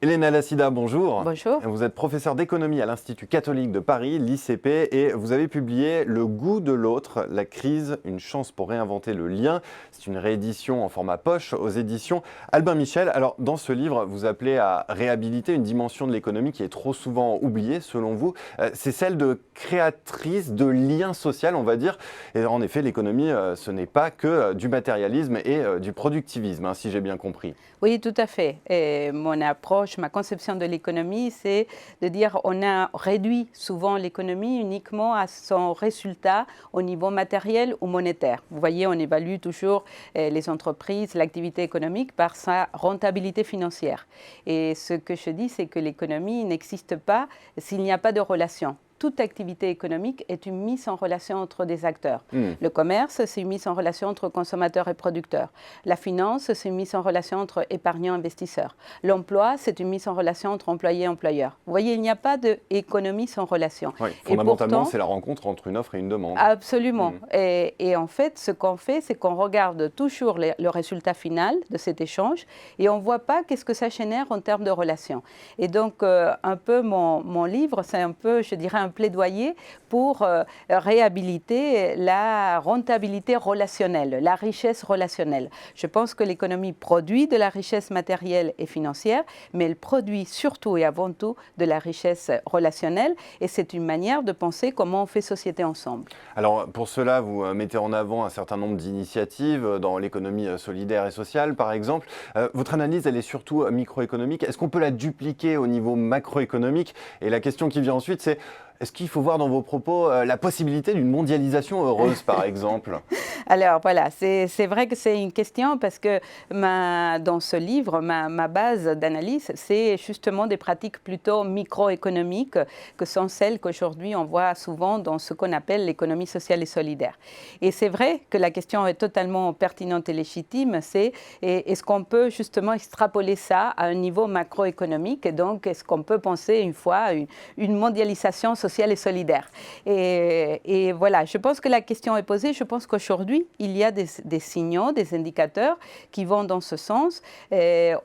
Elena Lassida, bonjour. Bonjour. Vous êtes professeure d'économie à l'Institut catholique de Paris, l'ICP, et vous avez publié Le goût de l'autre, la crise, une chance pour réinventer le lien. C'est une réédition en format poche aux éditions Albin Michel. Alors, dans ce livre, vous appelez à réhabiliter une dimension de l'économie qui est trop souvent oubliée, selon vous. C'est celle de créatrice de liens sociaux, on va dire. Et en effet, l'économie, ce n'est pas que du matérialisme et du productivisme, hein, si j'ai bien compris. Oui, tout à fait. Et mon approche, ma conception de l'économie, c'est de dire on a réduit souvent l'économie uniquement à son résultat au niveau matériel ou monétaire. Vous voyez, on évalue toujours les entreprises, l'activité économique par sa rentabilité financière. Et ce que je dis, c'est que l'économie n'existe pas s'il n'y a pas de relation. Toute activité économique est une mise en relation entre des acteurs. Le commerce, c'est une mise en relation entre consommateurs et producteurs. La finance, c'est une mise en relation entre épargnants et investisseurs. L'emploi, c'est une mise en relation entre employés et employeurs. Vous voyez, il n'y a pas d'économie sans relation. Oui, fondamentalement, c'est la rencontre entre une offre et une demande. Absolument. Et en fait, ce qu'on fait, c'est qu'on regarde toujours le résultat final de cet échange et on ne voit pas qu'est-ce que ça génère en termes de relations. Et donc, un peu mon livre, c'est un peu, je dirais, un plaidoyer pour réhabiliter la rentabilité relationnelle, la richesse relationnelle. Je pense que l'économie produit de la richesse matérielle et financière, mais elle produit surtout et avant tout de la richesse relationnelle et c'est une manière de penser comment on fait société ensemble. Alors pour cela, vous mettez en avant un certain nombre d'initiatives dans l'économie solidaire et sociale, par exemple. Votre analyse, elle est surtout microéconomique. Est-ce qu'on peut la dupliquer au niveau macroéconomique? Et la question qui vient ensuite, c'est est-ce qu'il faut voir dans vos propos la possibilité d'une mondialisation heureuse, par exemple? Alors voilà, c'est vrai que c'est une question parce que dans ce livre, ma base d'analyse, c'est justement des pratiques plutôt microéconomiques que sont celles qu'aujourd'hui on voit souvent dans ce qu'on appelle l'économie sociale et solidaire. Et c'est vrai que la question est totalement pertinente et légitime, c'est est-ce qu'on peut justement extrapoler ça à un niveau macroéconomique et donc est-ce qu'on peut penser une fois une mondialisation sociale et solidaire. Et voilà, je pense que la question est posée. Je pense qu'aujourd'hui, il y a des signaux, des indicateurs qui vont dans ce sens.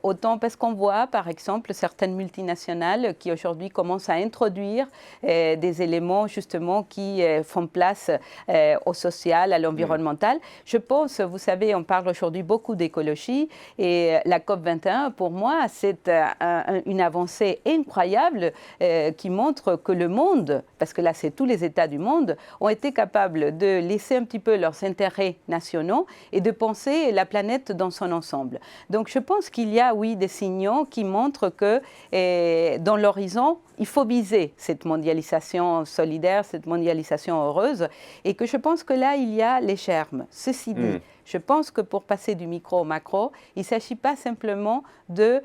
Autant parce qu'on voit, par exemple, certaines multinationales qui aujourd'hui commencent à introduire des éléments justement qui font place au social, à l'environnemental. Je pense, vous savez, on parle aujourd'hui beaucoup d'écologie et la COP21, pour moi, c'est une avancée incroyable qui montre que le monde, parce que là, c'est tous les États du monde, ont été capables de laisser un petit peu leurs intérêts nationaux et de penser la planète dans son ensemble. Donc, je pense qu'il y a, oui, des signaux qui montrent que dans l'horizon, il faut viser cette mondialisation solidaire, cette mondialisation heureuse, et que je pense que là, il y a les germes. Ceci dit, je pense que pour passer du micro au macro, il ne s'agit pas simplement de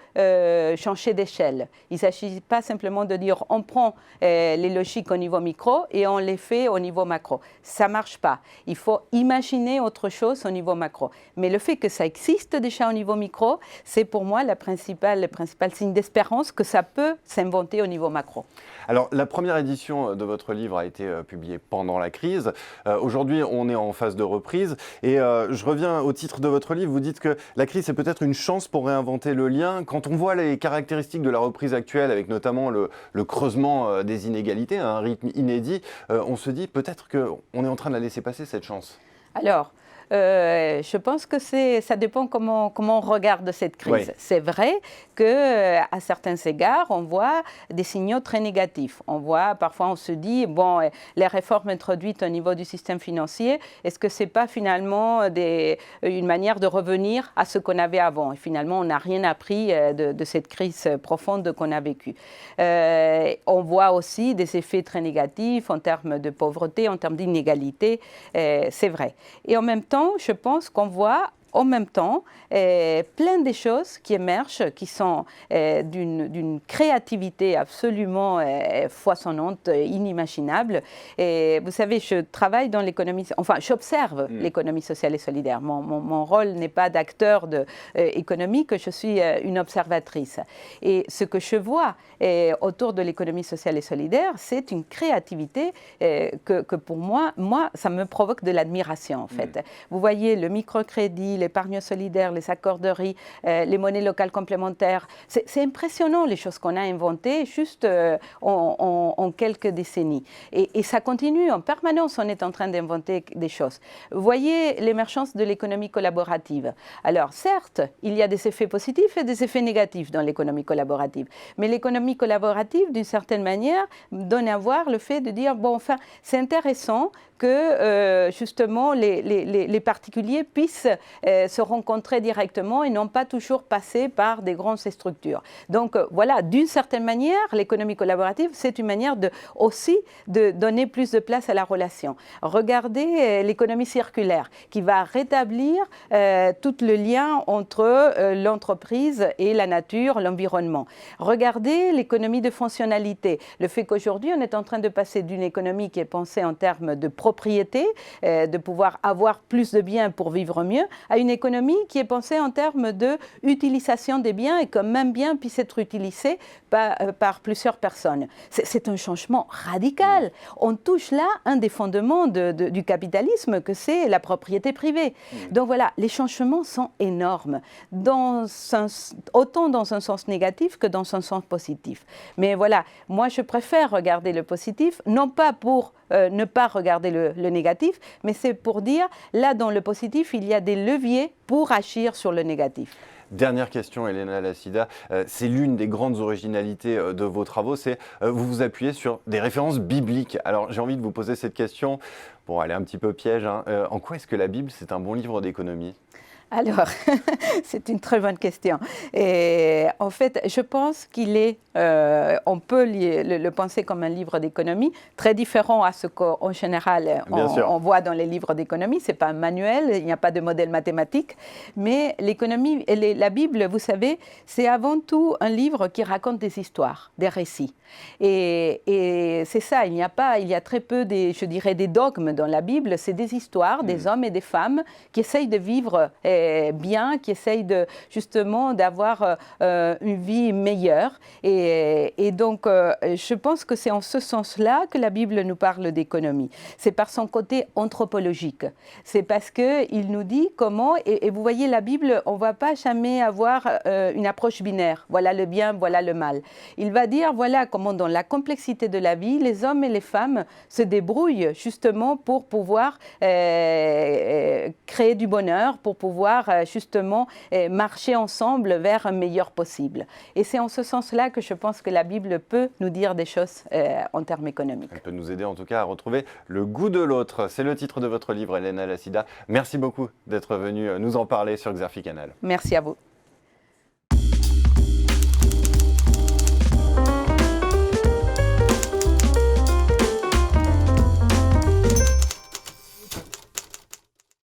changer d'échelle. Il ne s'agit pas simplement de dire on prend les logiques au niveau micro et on les fait au niveau macro. Ça ne marche pas. Il faut imaginer autre chose au niveau macro. Mais le fait que ça existe déjà au niveau micro, c'est pour moi le principal signe d'espérance que ça peut s'inventer au niveau macro. Alors, la première édition de votre livre a été publiée pendant la crise. Aujourd'hui, on est en phase de reprise. Et je reviens au titre de votre livre. Vous dites que la crise, c'est peut-être une chance pour réinventer le lien. Quand on voit les caractéristiques de la reprise actuelle, avec notamment le creusement des inégalités à un rythme inédit, on se dit peut-être qu'on est en train de la laisser passer, cette chance. Alors, je pense que ça dépend comment on regarde cette crise. Oui. C'est vrai qu'à certains égards, on voit des signaux très négatifs. Parfois on se dit, bon, les réformes introduites au niveau du système financier, est-ce que ce n'est pas finalement une manière de revenir à ce qu'on avait avant? Et finalement, on n'a rien appris de cette crise profonde qu'on a vécue. On voit aussi des effets très négatifs en termes de pauvreté, en termes d'inégalité, c'est vrai. Et en même temps, je pense qu'on voit en même temps plein de choses qui émergent, qui sont d'une créativité absolument foisonnante, inimaginable. Et vous savez, je travaille dans l'économie, enfin, j'observe l'économie sociale et solidaire. Mon rôle n'est pas d'acteur économique, je suis une observatrice. Et ce que je vois autour de l'économie sociale et solidaire, c'est une créativité que pour moi, ça me provoque de l'admiration, en fait. Vous voyez, le microcrédit, l'épargne solidaire, les accorderies, les monnaies locales complémentaires. C'est impressionnant les choses qu'on a inventées juste en quelques décennies. Et ça continue en permanence, on est en train d'inventer des choses. Vous voyez l'émergence de l'économie collaborative. Alors certes, il y a des effets positifs et des effets négatifs dans l'économie collaborative. Mais l'économie collaborative, d'une certaine manière, donne à voir le fait de dire, bon, enfin, c'est intéressant que justement les particuliers puissent se rencontrer directement et non pas toujours passer par des grandes structures. Donc voilà, d'une certaine manière, l'économie collaborative, c'est une manière aussi de donner plus de place à la relation. Regardez l'économie circulaire qui va rétablir tout le lien entre l'entreprise et la nature, l'environnement. Regardez l'économie de fonctionnalité, le fait qu'aujourd'hui on est en train de passer d'une économie qui est pensée en termes de propriété, de pouvoir avoir plus de biens pour vivre mieux, à une économie qui est pensée en termes d'utilisation des biens et que même bien puisse être utilisé par plusieurs personnes. C'est un changement radical. On touche là un des fondements du capitalisme, que c'est la propriété privée. Donc voilà, les changements sont énormes, autant dans un sens négatif que dans un sens positif. Mais voilà, moi je préfère regarder le positif, non pas pour ne pas regarder le négatif, mais c'est pour dire, là dans le positif, il y a des leviers pour agir sur le négatif. Dernière question, Elena Lassida, c'est l'une des grandes originalités de vos travaux, c'est vous vous appuyez sur des références bibliques. Alors j'ai envie de vous poser cette question, bon elle est un petit peu piège, hein. En quoi est-ce que la Bible c'est un bon livre d'économie ? Alors, c'est une très bonne question. Et en fait, je pense qu'il est, on peut le penser comme un livre d'économie, très différent à ce qu'en général on voit dans les livres d'économie. Ce n'est pas un manuel, il n'y a pas de modèle mathématique, mais l'économie, la Bible, vous savez, c'est avant tout un livre qui raconte des histoires, des récits. Et c'est ça, il y a très peu, je dirais, des dogmes dans la Bible, c'est des histoires, des hommes et des femmes qui essayent de vivre bien, qui essayent justement d'avoir une vie meilleure. Et donc, je pense que c'est en ce sens-là que la Bible nous parle d'économie. C'est par son côté anthropologique. C'est parce qu'il nous dit comment, et vous voyez, la Bible, on ne va pas jamais avoir une approche binaire. Voilà le bien, voilà le mal. Il va dire, voilà comment dans la complexité de la vie, les hommes et les femmes se débrouillent justement pour pouvoir créer du bonheur, pour pouvoir justement marcher ensemble vers un meilleur possible. Et c'est en ce sens-là que je pense que la Bible peut nous dire des choses en termes économiques. Elle peut nous aider en tout cas à retrouver le goût de l'autre. C'est le titre de votre livre, Elena Lassida. Merci beaucoup d'être venue nous en parler sur Xerfi Canal. Merci à vous.